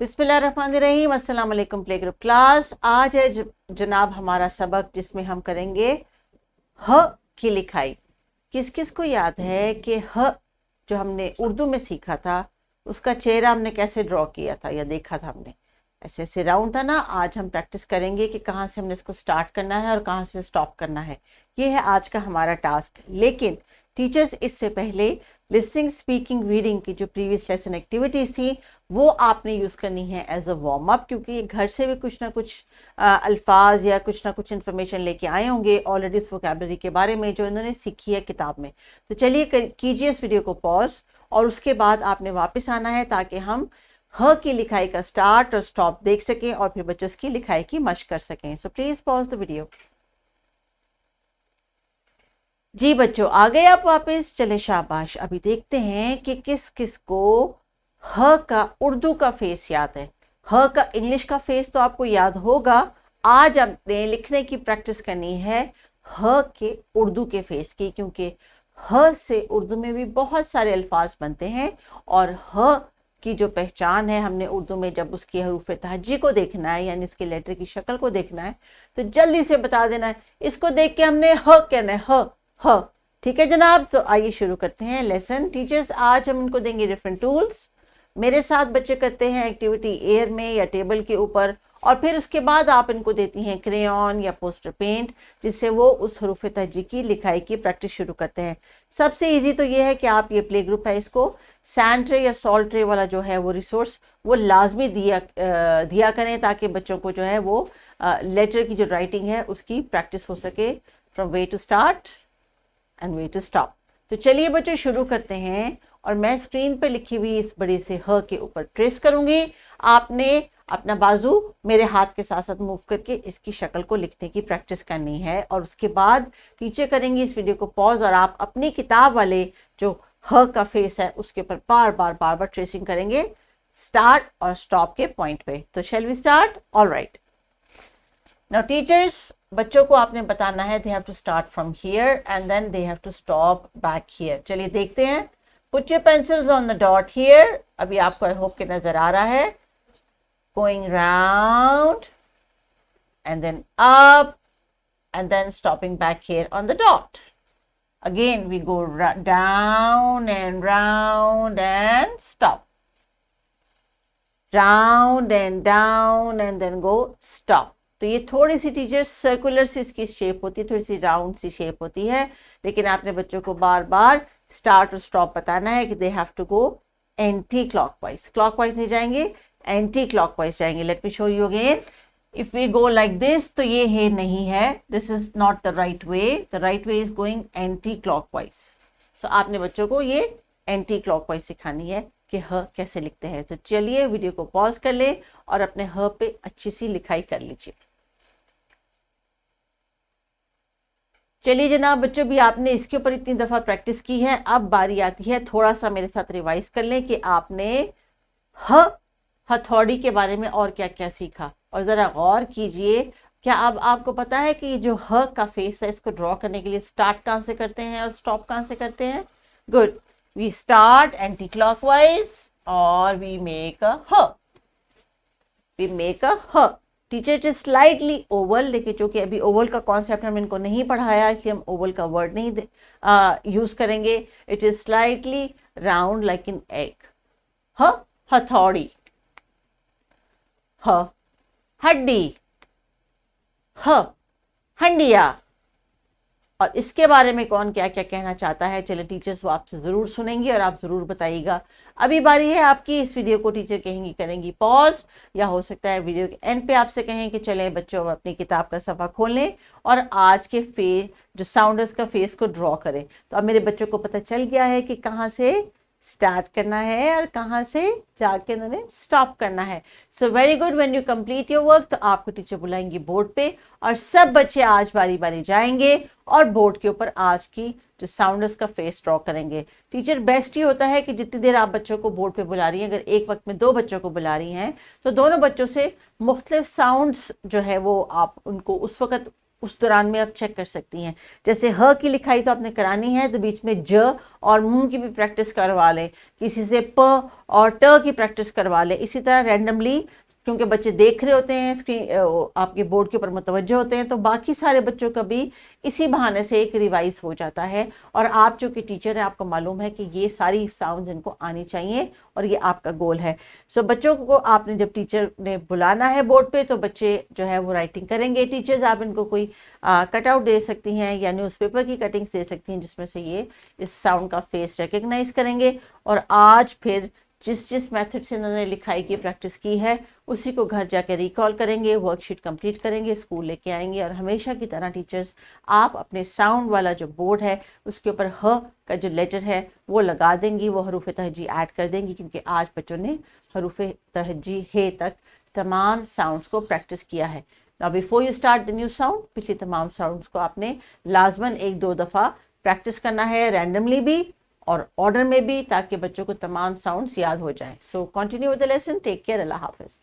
बिस्मिल्लाहिर्रहमानिर्रहीम। अस्सलाम वालेकुम प्ले ग्रुप क्लास। आज है जनाब हमारा सबक जिसमें हम करेंगे ह की लिखाई। किस किस को याद है कि ह जो हमने उर्दू में सीखा था उसका चेहरा हमने कैसे ड्रॉ किया था या देखा था हमने? ऐसे ऐसे राउंड था ना। आज हम प्रैक्टिस करेंगे कि कहाँ से हमने इसको स्टार्ट करना है और कहाँ से स्टॉप करना है। ये है आज का हमारा टास्क। लेकिन टीचर्स इससे पहले लिसनिंग, स्पीकिंग, रीडिंग की जो प्रीवियस लेसन एक्टिविटीज़ थी वो आपने यूज़ करनी है एज अ वार्म अप, क्योंकि घर से भी कुछ ना कुछ अल्फाज या कुछ ना कुछ इन्फॉर्मेशन लेके आए होंगे ऑलरेडी इस वोकैबलरी के बारे में जो इन्होंने सीखी है किताब में। तो चलिए कीजिए इस वीडियो को पॉज और उसके बाद आपने वापस आना है ताकि हम ह की लिखाई का स्टार्ट और स्टॉप देख सकें और फिर बच्चों की लिखाई की मशक कर सकें। So please pause the video. जी बच्चों, आ गए आप वापस? चले शाबाश। अभी देखते हैं कि किस किस को ह का उर्दू का फेस याद है। ह का इंग्लिश का फेस तो आपको याद होगा। आज आपने लिखने की प्रैक्टिस करनी है ह के उर्दू के फेस की, क्योंकि ह से उर्दू में भी बहुत सारे अल्फाज बनते हैं और ह की जो पहचान है, हमने उर्दू में जब उसकी हरूफ तहज्जी को देखना है यानी उसके लेटर की शक्ल को देखना है तो जल्दी से बता देना है। इसको देख के हमने ह कहना है, ह ह। ठीक है जनाब, तो आइए शुरू करते हैं लेसन। टीचर्स आज हम इनको देंगे डिफरेंट टूल्स। मेरे साथ बच्चे करते हैं एक्टिविटी एयर में या टेबल के ऊपर, और फिर उसके बाद आप इनको देती हैं क्रेयॉन या पोस्टर पेंट, जिससे वो उस हरूफ तहज्जी की लिखाई की प्रैक्टिस शुरू करते हैं। सबसे इजी तो ये है कि आप ये प्ले ग्रुप है, इसको सैंड ट्रे या सॉल्ट ट्रे वाला जो है वो रिसोर्स वो लाजमी दिया करें ताकि बच्चों को जो है वो लेटर की जो राइटिंग है उसकी प्रैक्टिस हो सके from way to start and way to stop. तो चलिए बच्चों शुरू करते हैं और मैं स्क्रीन पे लिखी हुई इस बड़े से ह के ऊपर ट्रेस करूंगी। आपने अपना बाजू मेरे हाथ के साथ साथ मूव करके इसकी शक्ल को लिखने की प्रैक्टिस करनी है और उसके बाद टीचर करेंगी इस वीडियो को पॉज और आप अपनी किताब वाले जो ह का फेस है उसके ऊपर बार बार ट्रेसिंग करेंगे स्टार्ट और स्टॉप के पॉइंट पे। तो shall we start? All right. Now teachers, बच्चों को आपने बताना है they have to start from here and then they have to stop back here. चलिए देखते हैं। Put your pencils on the dot here. अभी आपको आई होप के नजर आ रहा है। Going round and then up and then stopping back here on the dot. Again, we go down and round and stop. Round and down and then go stop. तो ये थोड़ी सी टीचर सर्कुलर सी इसकी shape होती है, थोड़ी सी round सी shape होती है, लेकिन आपने बच्चों को बार बार स्टार्ट और स्टॉप बताना है कि they have to go anti clockwise. Clockwise नहीं जाएंगे, एंटी क्लॉकवाइज जाएंगे। Let me show you again. If we go like this तो ये है नहीं है, this is not the right way. The right way is going anti clockwise. So आपने बच्चों को ये एंटी क्लॉकवाइज सिखानी है कि ह कैसे लिखते हैं। तो चलिए वीडियो को पॉज कर ले और अपने ह पे अच्छी सी लिखाई कर लीजिए। चलिए जनाब बच्चों, भी आपने इसके ऊपर इतनी दफा प्रैक्टिस की है, अब बारी आती है थोड़ा सा मेरे साथ रिवाइज कर लें कि आपने ह हथौड़ी के बारे में और क्या क्या सीखा। और जरा गौर कीजिए, क्या अब आपको पता है कि ये जो ह का फेस है इसको ड्रॉ करने के लिए स्टार्ट कहाँ से करते हैं और स्टॉप कहाँ से करते हैं? Good. We start anti clockwise और वी मेक अ ह। वी मेक अ ह। Teacher it is slightly oval, लेकिन चूंकि अभी ओवल का कॉन्सेप्ट हम इनको नहीं पढ़ाया इसलिए हम ओवल का वर्ड नहीं यूज करेंगे। It is slightly round like an egg. ह हथौड़ी, ह हड्डी, ह हंडिया। और इसके बारे में कौन क्या क्या कहना चाहता है, चले टीचर्स वो आपसे ज़रूर सुनेंगी और आप ज़रूर बताइएगा। अभी बारी है आपकी। इस वीडियो को टीचर कहेंगी करेंगी पॉज, या हो सकता है वीडियो के एंड पे आपसे कहें कि चलें बच्चों अपनी किताब का सफ़ा खोल लें और आज के फेस जो साउंडर्स का फेस को ड्रॉ करें। तो अब मेरे बच्चों को पता चल गया है कि कहाँ से स्टार्ट करना है और कहाँ से जाके उन्होंने स्टॉप करना है। So very good. When you complete your work तो आपको टीचर बुलाएंगी बोर्ड पे और सब बच्चे आज बारी बारी जाएंगे और बोर्ड के ऊपर आज की जो साउंडर्स का फेस ड्रॉ करेंगे। टीचर बेस्ट ही होता है कि जितनी देर आप बच्चों को बोर्ड पे बुला रही हैं, अगर एक वक्त में 2 बच्चों को बुला रही हैं तो दोनों बच्चों से मुख्तलिफ साउंड्स जो है वो आप उनको उस वक्त उस दौरान में आप चेक कर सकती हैं। जैसे ह की लिखाई तो आपने करानी है, तो बीच में ज और मुंह की भी प्रैक्टिस करवा लें, किसी से प और ट की प्रैक्टिस करवा लें। इसी तरह रैंडमली, क्योंकि बच्चे देख रहे होते हैं स्क्रीन, आपके बोर्ड के ऊपर मुतवज्जो होते हैं, तो बाकी सारे बच्चों का भी इसी बहाने से एक रिवाइज हो जाता है। और आप जो कि टीचर हैं, आपको मालूम है कि ये सारी साउंड्स इनको आनी चाहिए और ये आपका गोल है। सो बच्चों को आपने जब टीचर ने बुलाना है बोर्ड पे, तो बच्चे जो है वो राइटिंग करेंगे। टीचर्स आप इनको कोई कटआउट दे सकती हैं या न्यूज़पेपर की कटिंग्स दे सकती हैं, जिसमें से ये इस साउंड का फेस रिकग्नाइज करेंगे। और आज फिर जिस जिस मेथड से इन्होंने लिखाई की प्रैक्टिस की है, उसी को घर जाके रिकॉल करेंगे, वर्कशीट कंप्लीट करेंगे, स्कूल लेके आएंगे। और हमेशा की तरह टीचर्स, आप अपने साउंड वाला जो बोर्ड है उसके ऊपर ह का जो लेटर है वो लगा देंगी, वो हरूफ तहजी ऐड कर देंगी, क्योंकि आज बच्चों ने हरूफ तहजी हे तक तमाम साउंड्स को प्रैक्टिस किया है। Now before you start the new sound, पिछली तमाम साउंड्स को आपने लाजमन 1-2 दफ़ा प्रैक्टिस करना है, रैंडमली भी और ऑर्डर में भी, ताकि बच्चों को तमाम साउंड्स याद हो जाएं। So continue with the lesson. Take care. अल्लाह हाफिज़।